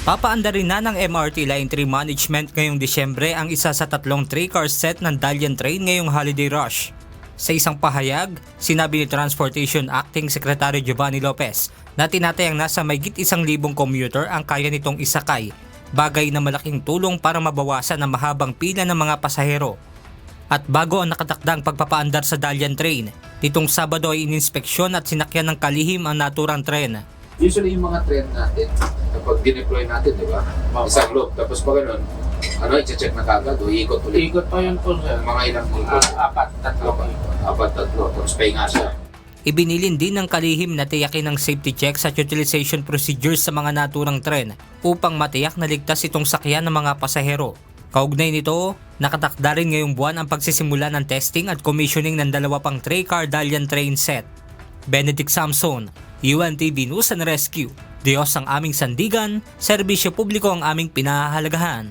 Papaandarin na ng MRT Line 3 Management ngayong Disyembre ang isa sa 3 3-car set ng Dalian Train ngayong holiday rush. Sa isang pahayag, sinabi ni Transportation Acting Secretary Giovanni Lopez na tinatayang nasa mahigit 1,000 commuter ang kaya nitong isakay, bagay na malaking tulong para mabawasan ang mahabang pila ng mga pasahero. At bago ang nakatakdang pagpapaandar sa Dalian Train, nitong Sabado ay ininspeksyon at sinakyan ng kalihim ang naturang tren. Usually yung mga trend natin, kapag dineploy natin, di ba? Isang loop. Tapos pag ganun, i-check na kagad o iikot ulit. Ikot pa yun po, sir. Mga ilang ikot. Tatlo. Tatlo. Tapos pahinga siya. Ibinilin din ng kalihim na tiyakin ang safety checks at utilization procedures sa mga naturang tren upang matiyak na ligtas itong sakyan ng mga pasahero. Kaugnay nito, nakatakda rin ngayong buwan ang pagsisimula ng testing at commissioning ng 2 pang 3-car Dalian train set. Benedict Samson, UNTV News and Rescue. Diyos ang aming sandigan, serbisyo publiko ang aming pinahahalagahan.